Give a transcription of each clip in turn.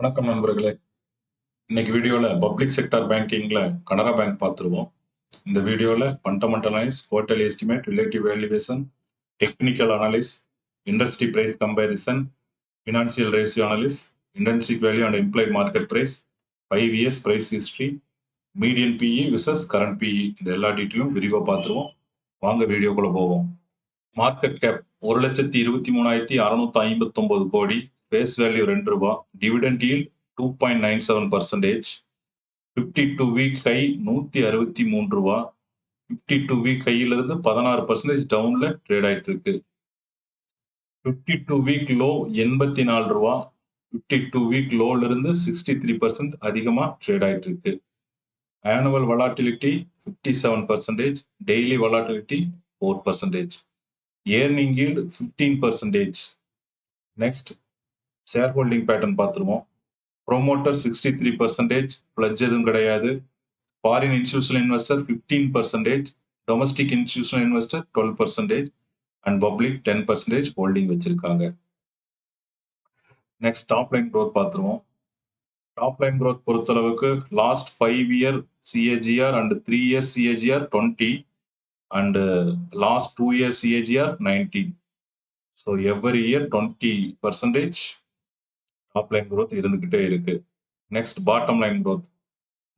வணக்கம் நண்பர்களே. இன்னைக்கு வீடியோல பப்ளிக் செக்டார் பேங்கிங்ல கனரா பேங்க் பார்த்துருவோம். இந்த வீடியோல fundamental analyse, quarterly estimate, relative valuation, technical analyse, industry price comparison, financial ratio analysis, intrinsic value and implied market price, 5 years price history, median PE versus current PE, இது எல்லா டீட்டெயிலும் விரிவாக பார்த்துருவோம். வாங்க வீடியோக்குள்ள போவோம். மார்க்கெட் கேப் 1,23,659 கோடி, face value ₹2, dividend yield 2.97%, 52 week high ₹163, 52 week ஹையில இருந்து 16% டவுன்ல ட்ரேட் ஆயிட்டு இருக்கு. 52 வீக் லோ ₹84, 52 வீக் லோல இருந்து 63% அதிகமா ட்ரேட் ஆயிட்டு இருக்கு. Annual volatility 57%, daily volatility 4%, earning yield 15%. Next share holding pattern பார்த்துருவோம். ப்ரொமோட்டர் 63%, பிளட்ஜ் எதுவும் கிடையாது. Foreign institutional investor 15%, domestic institutional investor 12% and public 10% holding வச்சிருக்காங்க. நெக்ஸ்ட் டாப் லைன் க்ரோத் பார்த்துருவோம். டாப் லைன் க்ரோத் பொறுத்தளவுக்கு last 5 year CAGR and 3 years CAGR 20 and last 2 years CAGR 19. So every year 20% top line growth இருந்துகிட்டே இருக்கு. Next bottom line growth.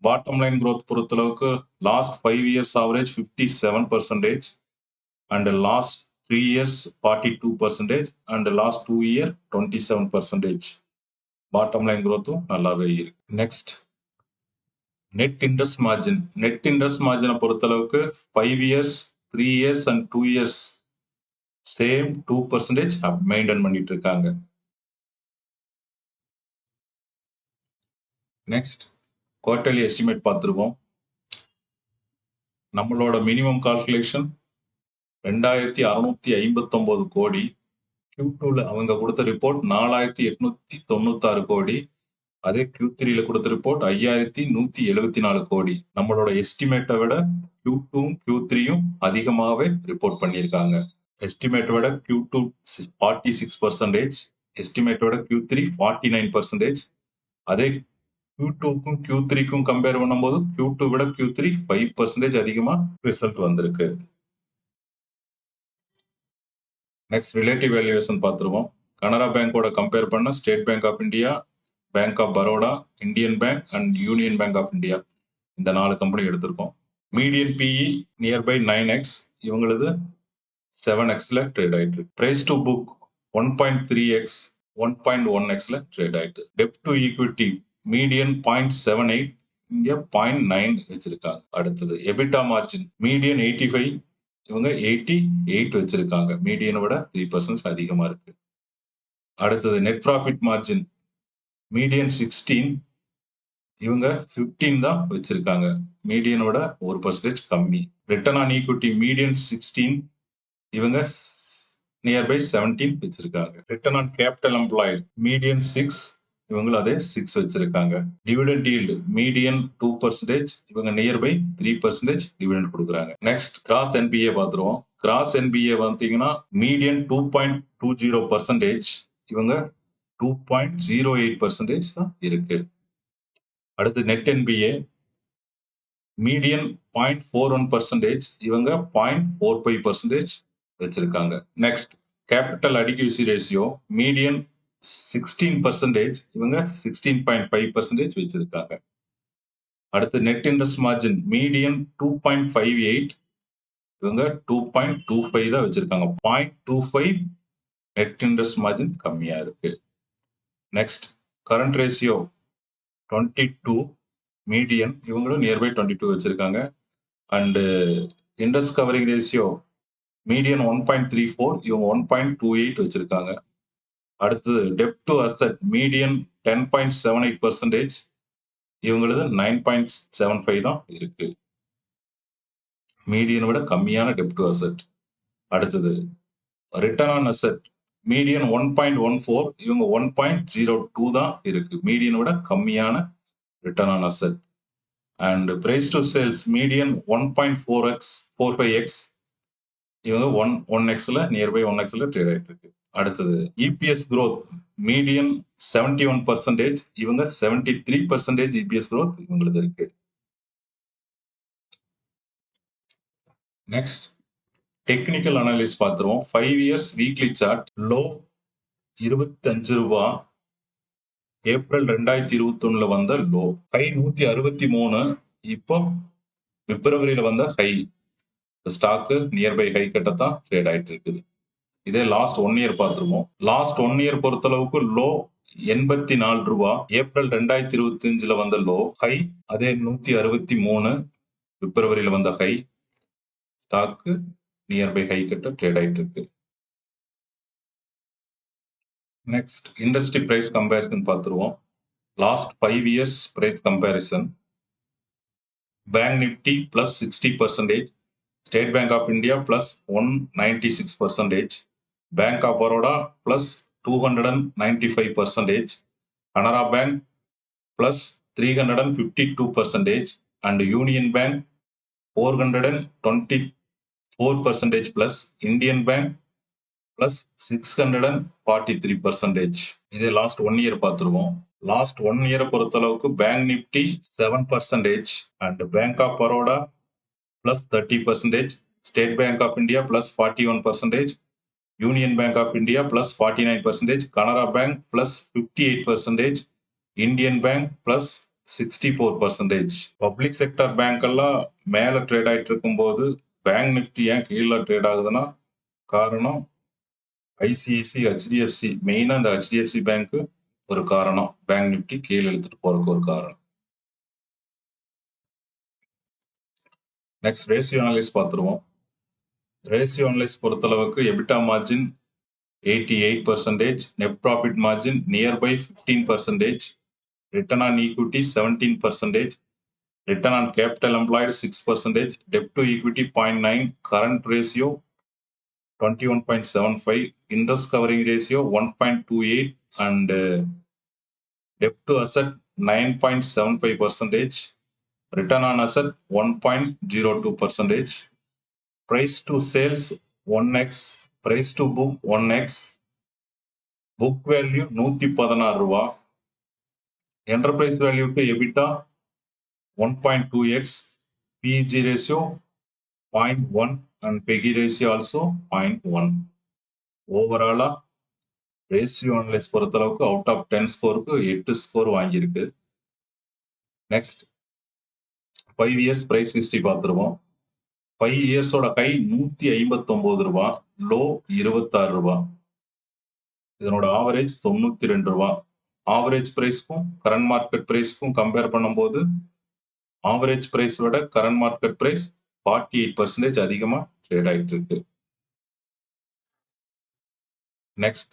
Bottom line growth பொறுத்தளவுக்கு last 5 years average 57% and last 3 years 42% and last 2 year 27%. Bottom line growth நல்லாவே இருக்கு. Next net interest margin. Net interest margin பொறுத்தளவுக்கு 5 years 3 years and 2 years same 2% maintain பண்ணிட்டு இருக்காங்க. Next quarterly estimate பார்த்துருவோம். நம்மளோட minimum calculation 2659 கோடி. Q2ல அவங்க கொடுத்த ரிப்போர்ட் 4896 கோடி. அதே Q3ல கொடுத்த ரிப்போர்ட் 5174 கோடி. நம்மளோட எஸ்டிமேட்டை விட Q2ம் Q3யும் அதிகமாகவே ரிப்போர்ட் பண்ணியிருக்காங்க. எஸ்டிமேட் விட Q2 46%, எஸ்டிமேட் விட Q3 49%. அதே Q2க்கும் Q3க்கும் கம்பேர் பண்ணும்போது Q2 விட Q3 5% அதிகமா ரிசல்ட் வந்திருக்கு. நெக்ஸ்ட் ரிலேட்டிவ் வேல்யூவேஷன் பார்த்துருவோம். கனரா பேங்கோட கம்பேர் பண்ண state bank of India, bank of Baroda, Indian bank and union bank of India, இந்த 4 கம்பெனி எடுத்திருக்கோம். மீடியன் பிஇ நியர்பை 9x, இவங்களது 7xல ட்ரேட் ஆயிட்டு இருக்கு. பிரைஸ் டு புக் 1.3x, 1.1xல ட்ரேட் ஆயிட்டு. டெப்ட் டு ஈக்விட்டி மீடியன் 0.78, இங்க 0.9 வச்சிருக்காங்க. அடுத்தது எபிட்டா மார்ஜின் மீடியன் 85, இவங்க 88 வச்சிருக்காங்க. மீடியனை விட 3% அதிகமா இருக்கு. அடுத்தது நெட் ப்ராஃபிட் மார்ஜின் மீடியன் 16, இவங்க 15 தான் வச்சிருக்காங்க. மீடியனோட 1% கம்மி. ரிட்டர்ன் ஆன் ஈக்விட்டி மீடியன் 16, இவங்க நியர்பை 17 வச்சிருக்காங்க. Return on capital employed median 6, இவங்களும் அதே 6 வச்சிருக்காங்க. டிவிடெண்ட் ஈல்டு மீடியன் 2%, இவங்க நியர்பை 3% டிவிடெண்ட் கொடுக்குறாங்க. நெக்ஸ்ட் கிராஸ் என்பிஏ பார்த்துருவோம். கிராஸ் என்பிஏ பார்த்தீங்கன்னா மீடியன் 2.20%, இவங்க 2.08% தான் இருக்கு. அடுத்து நெட் என்பிஏ மீடியன் 0.41%, இவங்க 0.45% வச்சிருக்காங்க. Next capital adequacy ratio median 16%, இவங்க 16.5% வச்சிருக்காங்க. அடுத்து நெட் இன்ட்ரெஸ்ட் மார்ஜின் மீடியன் 2.58, இவங்க 2.25 தான் வச்சிருக்காங்க. 0.25 நெட் இன்ட்ரெஸ்ட் மார்ஜின் கம்மியா இருக்கு. நெக்ஸ்ட் கரண்ட் ரேஷியோ 22, மீடியன் இவங்களும் நியர்பை 22 வச்சிருக்காங்க. And interest covering ratio median 1.34, இவங்க 1.28 வச்சிருக்காங்க. அடுத்தது டெப்ட் டு அசெட் மீடியன் 10.78%, இவங்களது 9.75 தான் இருக்கு. மீடியனை விட கம்மியான டெப்ட் டு அசெட். அடுத்தது ரிட்டர்ன் ஆன் அசெட் மீடியன் 1.14, இவங்க 1.02 தான் இருக்கு. மீடியனை விட கம்மியான return on asset. And price to sales median 1.45x, இவங்க 1xல நியர்பை 1xல ட்ரேட் ஆயிட்டு இருக்கு. அடுத்தது இபிஎஸ் growth மீடியன் 71%, இவங்க 73% EPS growth இவங்களுக்கு இருக்கு. நெக்ஸ்ட் டெக்னிக்கல் அனாலிசிஸ் பார்த்துருவோம். 5 இயர்ஸ் வீக்லி சார்ட். லோ 25 ரூபா, ஏப்ரல் 2021 வந்த லோ. ஹை 163, இப்போ பிப்ரவரியில வந்த ஹை. ஸ்டாக்கு நியர்பை ஹை கட்டத்தான் ட்ரேட் ஆயிட்டு இருக்குது. இதே லாஸ்ட் 1 இயர் பார்த்துருவோம். லாஸ்ட் 1 இயர் பொறுத்தளவுக்கு லோ 84 ரூபா, ஏப்ரல் 2025 வந்த லோ. ஹை அதே 163, பிப்ரவரியில வந்த ஹை. ஸ்டாக்கு நியர்பை ஹை கட்ட ட்ரேட் ஆயிட்டு இருக்கு. நெக்ஸ்ட் இண்டஸ்ட்ரி பிரைஸ் கம்பேரிசன் பார்த்துருவோம். Last 5 years price comparison. Bank Nifty plus 60%, State bank of India plus 196%, Bank of Baroda plus 295%, Canara Bank plus 352%, and Union Bank 424% plus, Indian Bank plus 643%. இதே last 1 year பார்த்துருவோம். Last 1 இயரை பொறுத்தளவுக்கு Bank Nifty 7% and Bank of Baroda plus 30%, State bank of India plus 41%, Union bank of India plus 49%, Canara Bank plus 58%, Indian Bank plus 64%. Public sector bank எல்லாம் மேல trade ஆயிட்டு இருக்கும் போது bank Nifty ஏன் கீழே ட்ரேட் ஆகுதுன்னா காரணம் ஐசிஐசி, ஹெச்டிஎஃப்சி, மெயினா இந்த ஹெச்டிஎஃப்சி பேங்க் ஒரு காரணம், பேங்க் நிப்டி கீழே இழுத்துட்டு போறதுக்கு ஒரு காரணம். நெக்ஸ்ட் ரேஷியோ அனலைஸ் பார்த்துருவோம். ரேஷியோ அனலைஸ் பொறுத்தளவுக்கு EBITDA margin 88%, net profit margin nearby 15%, return on equity 17%, return on capital employed 6%, dept to equity 0.9, current ratio 21.75, interest covering ratio 1.28, and debt to asset 9.75%, return on asset 1.02%, price to sales 1x, price to book 1x, book value 116 ரூபா, enterprise value to EBITDA 1.2x, PEG ratio 0.1, and PEGI ratio also 0.1. ஓவராலா ratio analyse பொறுத்தளவுக்கு out of 10 ஸ்கோருக்கு 8 score வாங்கியிருக்கு. Next 5 years price history பார்த்துருவோம். 5 இயர்ஸோட high 159 ரூபா, low 26 ரூபா, இதனோட average 92 ரூபா. Average பிரைஸ்க்கும் current market பிரைஸ்க்கும் compare பண்ணும்போது ஆவரேஜ் பிரைஸ் விட கரண்ட் மார்க்கெட் பிரைஸ் 48% அதிகமா ட்ரேட் ஆயிட்டு இருக்கு. நெக்ஸ்ட்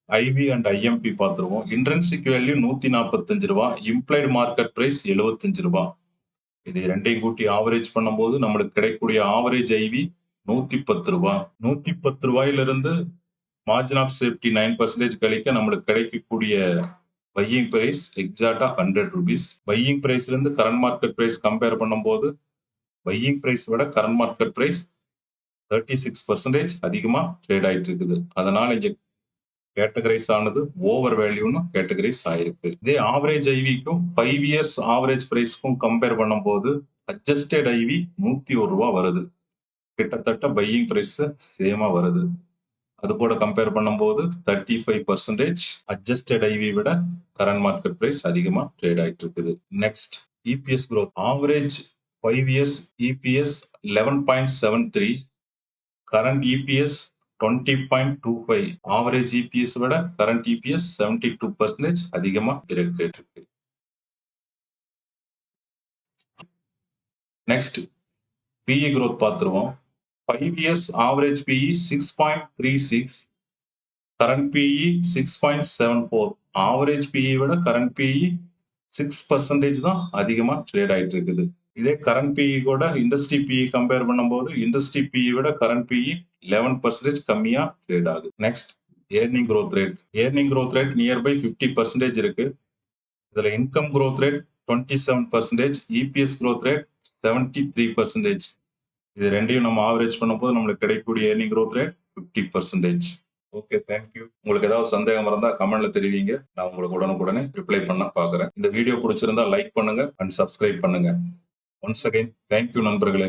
ஐவி அண்ட் ஐஎம்பி பார்த்துருவோம். இன்ட்ரென்சிக் வேல்யூ 145 ரூபா, இம்ப்ளைடு மார்க்கெட் பிரைஸ் 75 ரூபா. இது ரெண்டையும் கூட்டி ஆவரேஜ் பண்ணும்போது நம்மளுக்கு கிடைக்கக்கூடிய ஆவரேஜ் ஐவி 110 ரூபா. 110 ரூபாயிலிருந்து மார்ஜின் ஆஃப் சேஃப்டி 9% கழிக்க நம்மளுக்கு கிடைக்கக்கூடிய பையிங் பிரைஸ் எக்ஸாக்டா 100 rupees. பையிங் பிரைஸ்ல இருந்து கரண்ட் மார்க்கெட் பிரைஸ் கம்பேர் பண்ணும்போது பையிங் பிரைஸ் விட கரண்ட் மார்க்கெட் பிரைஸ் 36% அதிகமா ட்ரேட் ஆயிட்டு இருக்குது. அதனால இங்க கேட்டகரைஸ் ஆனது ஓவர் வேல்யூன்னு கேட்டகரைஸ் ஆயிருக்கு. இதே ஆவரேஜ் ஐவிக்கும் 5 இயர்ஸ் ஆவரேஜ் பிரைஸ்க்கும் கம்பேர் பண்ணும்போது அட்ஜஸ்டட் ஐவி 101 ரூபா வருது. கிட்டத்தட்ட பையிங் பிரைஸ் சேமா வருது. அது கூட கம்பேர் பண்ணும்போது 35% அட்ஜஸ்டட் ஐவி விட கரண்ட் மார்க்கெட் பிரைஸ் அதிகமா ட்ரேட் ஆயிட்டு இருக்குது. Next EPS growth. Average 5 years EPS 11.73, current EPS 20.25, average EPS விட கரண்ட் இபிஎஸ் 72% அதிகமா இருக்கு. நெக்ஸ்ட் பிஇ growth பார்த்துருவோம். 5 years average PE 6.36, current PE 6.74, average PE விட கரண்ட் பிஇ 6% தான் அதிகமா ட்ரேட் ஆயிட்டு இருக்குது. இதே கரண்ட் பிஇ கூட இண்டஸ்ட்ரி பிஇ கம்பேர் பண்ணும்போது இண்டஸ்ட்ரி பிஇ விட கரண்ட் பிஇ 11% கம்மியா ட்ரேட் ஆகுது. Next earning growth rate. Earning growth rate nearby 50% இருக்கு. இதுல income growth rate 27%, EPS growth rate 73%. இது ரெண்டையும் நம்ம ஆவரேஜ் பண்ணும்போது நம்மளுக்கு கிடைக்கக்கூடிய earning growth rate 50%. Okay, thank you. உங்களுக்கு ஏதாவது சந்தேகம் இருந்தா கமெண்ட்ல தெரிவிங்க. நான் உங்களுக்கு உடனுக்குடனே ரிப்ளை பண்ண பார்க்குறேன். இந்த வீடியோ பிடிச்சிருந்தா லைக் பண்ணுங்க அண்ட் சப்ஸ்கிரைப் பண்ணுங்க. ஒன்ஸ் அகைன் தேங்க்யூ நண்பர்களே.